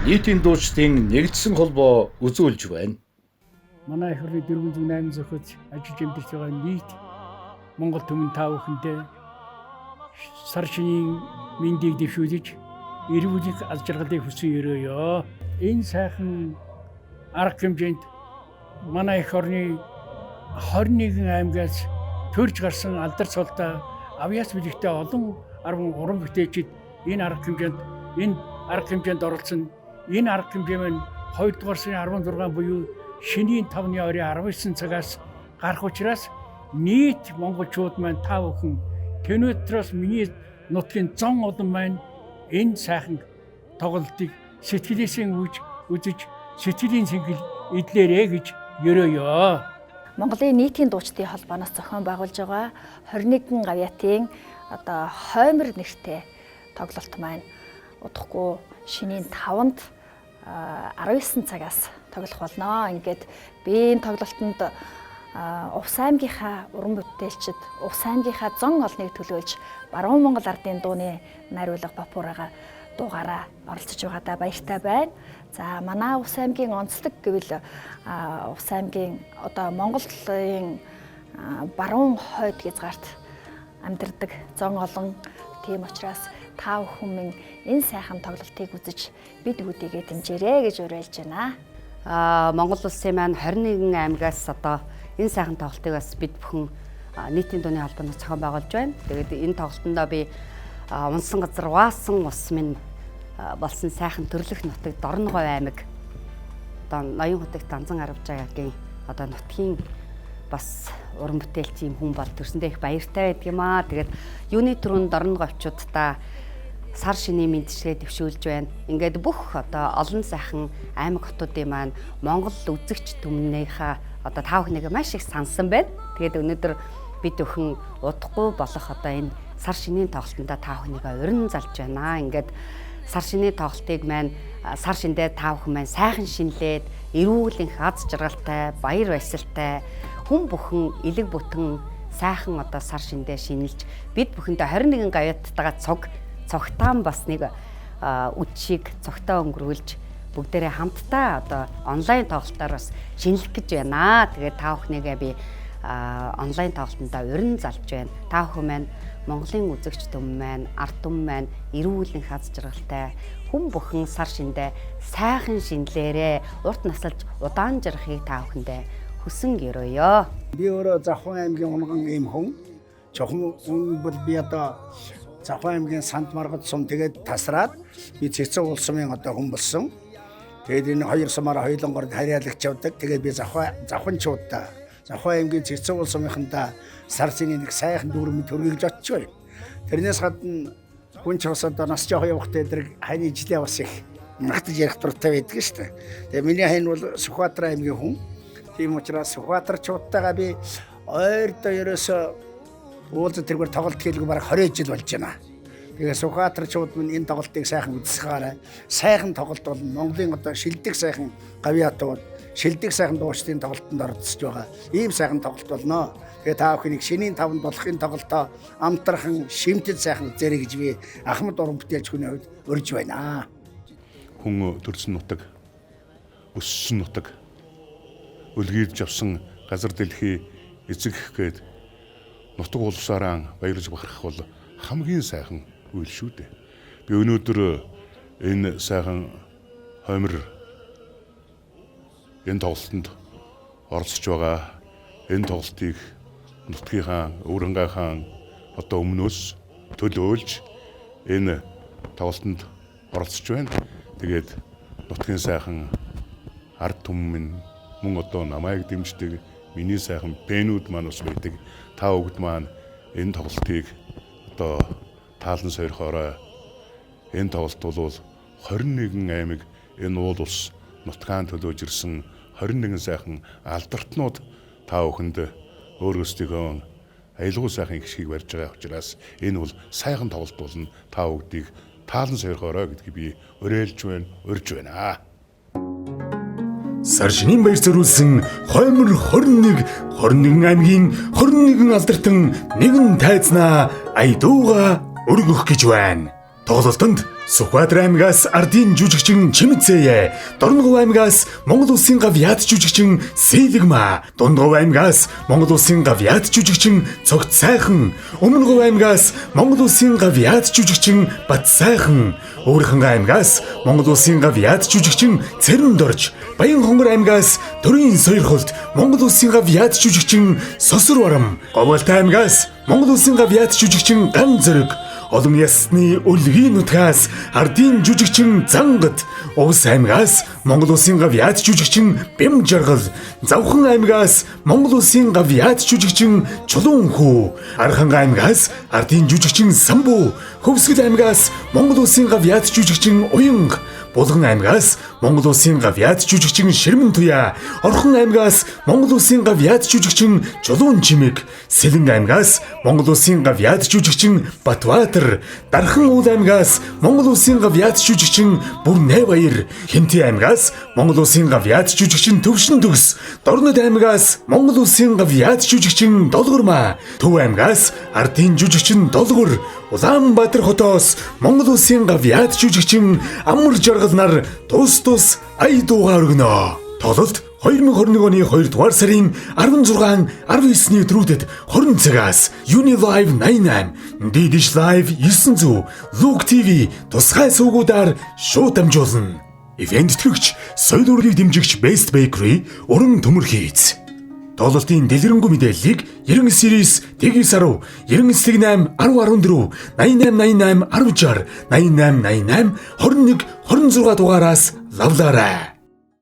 нийтийн дуучдын нэгдсэн холбоо үзүүлж байна. Манай их хурлын 408 зохиолч ажиллаж амьдарч байгаа нийт Монгол түмэн та бүхэндээ сар шинийн мэндийг дэвшүүлж эрүүл аз жаргалыг хүсэн өрөөё. Энэ сайхан арга хэмжээнд манай их орны 21 аймгаас төрж гарсан алдар цолтой авьяас билэгтэй олон уран бүтээлчид энэ арга хэмжээнд оролцсон. Энэ арга хэмжээ маань 2 дугаар сарын 16 буюу шинийн 5-ны орой 19 цагаас гарах учраас нийт монголчууд маань та бүхэн тэнэтроос миний нутгийн зон олон маань энэ сайхан тоглолтыг сэтгэлээсээ үзэж сэтгэлийн сэнгэл эдлээрэ гэж ерөөё. Монголын нийтийн дуучдын холбооноос зохион байгуулж байгаа 21 гавьяатын хоймор нэртэй тоглолт маань удахгүй шинийн 5-нд 19 цагаас тоглох болно. Ингээд би энэ тоглолтод Увс аймгийнхаа уран бүтээлчид, Увс аймгийнхаа зон олныг төлөөлж Баруун Монгол ардын дууны найруулга Бапуурага дуугаараа оролцож байгаадаа баяртай байна. За манай Увс аймгийн онцлог гэвэл Увс аймгийн Монголын баруун хойд хязгаарт амьдардаг зон олон. Тийм учраас та бүхэн энэ сайхан тоглолтыг үзэж бид бүдийгээ дэмжээрэй гэж уриалж байна. Монгол улсын маань 21 аймгаас энэ сайхан тоглолтыг бас бид бүхэн нийтийн дууны холбооноос зохион байгуулж байна. Тэгээд энэ тоглолтондоо би унсан газар Ваасан ус минь болсон сайхан төрлөх нутаг Дорногов аймаг ноён хотыг Данзан Арвжаагийн нутгийн бас уран бүтээлч юм хүн бол төрсөндөө их баяртай байдаг юм аа. Тэгээд юуны түрүүнд Дорноговчуудаа сар шинийн мэндчилгээ дэвшүүлж байна. Ингээд бүх олон сайхан аймаг хотуудын маань Монгол үзэгч түмнийхээ та бүхнийг маш их сансан байна. Тэгээд өнөөдөр бид өхөн удахгүй болох энэ сар шинийн тоглолтонд та бүхнийг урин залж байна. Ингээд сар шинийн тоглолтыг маань сар шиндээ та бүхэн маань сайхан шинлээд эрүүл их аз жаргалтай, баяр баясгалтай хүн бүхэн элэг бүтэн сайхан сар шиндээ шинэлж бид бүхэндээ 21 гавьяаттайгаа цогтаан бас нэг үдшийг цогтоо өнгөрүүлж бүгдээрээ хамтдаа онлайн тоглолтоор бас шинэлэх гэж байна. Тэгээд та бүхнийгээ би онлайн тоглолтонд урин залж байна. Та бүхэн маань Монголын үзэгч түмэн маань, ард түмэн маань эрүүл аз жаргалтай хүн бүхэн сар шиндээ сайхан шинлээрээ урт насалж удаан жаргахыг та бүхэндээ хүсэн гэрөөё. Би өөрөө Завхан аймгийн унган ийм хүн. Чухам бол би Завхан аймгийн Санд Маргад сум тэгээд тасраад би Цэцэг улсмын хүн болсон. Тэгээд энэ хоёр сумаараа хоёулангоор харьяалагч явдаг. Тэгээд би Завханчуудаа Завхан аймгийн Цэцэг улсмынхандаа сар шинийн нэг сайхан дүүрмэд төргийж очиж байна. Тэрнээс гадна хүн ч бас нас жоох явахтай эдрэг хань ижлээ бас их магтаж ярих дуртай байдаг шүү дээ. Тэгээд миний хань бол Сүхбаатар аймгийн хүн. Тийм учраас Сүхбаатарчуудтайгаа би ойрдоо ерөөсөө уулзалт тэргээр тоглолт хийлгүй бараг 20 жил болж байна. Тэгээ Сүхбаатарчууд минь энэ тоглолтыг сайхан үзсгаарай. Сайхан тоглолт бол Монголын шилдэг сайхан гавьяатууд, шилдэг сайхан дуучдын тоглолтод оролцож байгаа. Ийм сайхан тоглолт болно. Тэгээ та бүхнийг шинийн 5-нд болохын тоглолтоо амтархан шимтэд сайхан үзээрэй гэж би Ахмад уран бүтээлч хүний хувьд урьж байна. Хүн төрсөн нутаг, өссөн нутаг, үлгийдж авсан газар дэлхий эзэг гээд нутаг улсаараа баярлаж бахархах бол хамгийн сайхан үйл шүү дээ. Би өнөөдөр энэ сайхан хоймор энэ тоглолтод оролцож байгаа. Энэ тоглолтыг нутгийнхаа өөрөнгөхийн өмнөөс төлөөлж энэ тоглолтод оролцож байна. Тэгээд нутгийн сайхан ард түмэн мөн намайг дэмждэг миний сайхан бэнүүд маань ус байдаг. Та бүгд маань энэ тоглолтыг таалан сойрхоорой. Энэ тоглолт бол 21 аймаг энэ уул ус нутгаан төлөөж ирсэн 21 сайхан алдартнууд та бүхэнд өөрөөсдөө аялгүй сайхан их шиг барьж байгаа учраас энэ бол сайхан тоглолт болно. Та бүгдийг таалан сойрхоорой гэдгийг би уриалж байна, урьж байна. Сар шинийн баяр зориулсан хоймор 21 аймгийн 21 алдартан нэгэн тайзнаа аядууга өргөх гэж байна. Тоглолтод Сүхбаатар аймгаас ардын жүжигчин Чимэцээ, Дорногов аймгаас Монгол улсын гавьяат жүжигчин Сэлгма, Дундгов аймгаас Монгол улсын гавьяат жүжигчин Цогт сайхан, Өмнөгов аймгаас Монгол улсын гавьяат жүжигчин Бат сайхан, Өвөрхөн аймгаас Монгол улсын гавьяат жүжигчин Цэрэн Дорж, Баянхонгор аймгаас Төрийн Сойрхолд Монгол улсын гавьяат жүжигчин Сосор Барам, Говьалт аймгаас Монгол улсын гавьяат жүжигчин Ган Зориг, Олон ясны үлгийн нутгаас ардын жүжигчин Зангат, Увс аймгаас Монгол улсын гавьяат жүжигчин Бэм Жаргал, Завхан аймгаас Монгол улсын гавьяат жүжигчин Чулуунхүү, Архан аймгаас ардын жүжигчин Самбуу, Хөвсгөл аймгаас Монгол улсын гавьяат жүжигчин Уянг, Булган аймгаас Монгол улсын гавьяат жүжигчин Ширмэн Туяа, Орхон аймгаас Монгол улсын гавьяат жүжигчин Жулуун Чимэг, Сэлэн аймгаас Монгол улсын гавьяат жүжигчин Батбаатар, Дархан уул аймгаас Монгол улсын гавьяат жүжигчин Бүрнэбаяр, Хинти аймгаас Монгол улсын гавьяат жүжигчин Төвшин Төгс, Дорнод аймгаас Монгол улсын гавьяат жүжигчин Долгормаа, Төв аймгаас ардын жүжигчин Долгор, Улаанбаатар хотоос Монгол улсын гавьяат жүжигчин Амар Жаргал нар тус ая дуугаар өгнө. Тоглолт 2021 оны 2 дугаар сарын 16, 19-ний өдрүүдэд 20 цагаас Unilive 88, Didish Live 900, Look TV тусгай сувгуудаар шууд дамжуулна. Ивент төлөгч соёл урлагийг дэмжигч Best Bakery, Уран төмөр хийц. Тоглолтын дэлгэрэнгүй мэдээллийг 90 series Тэгс 10, 99 8 10 14, 8888 10 60, 8888 21 26 дугаараас лавлаарай.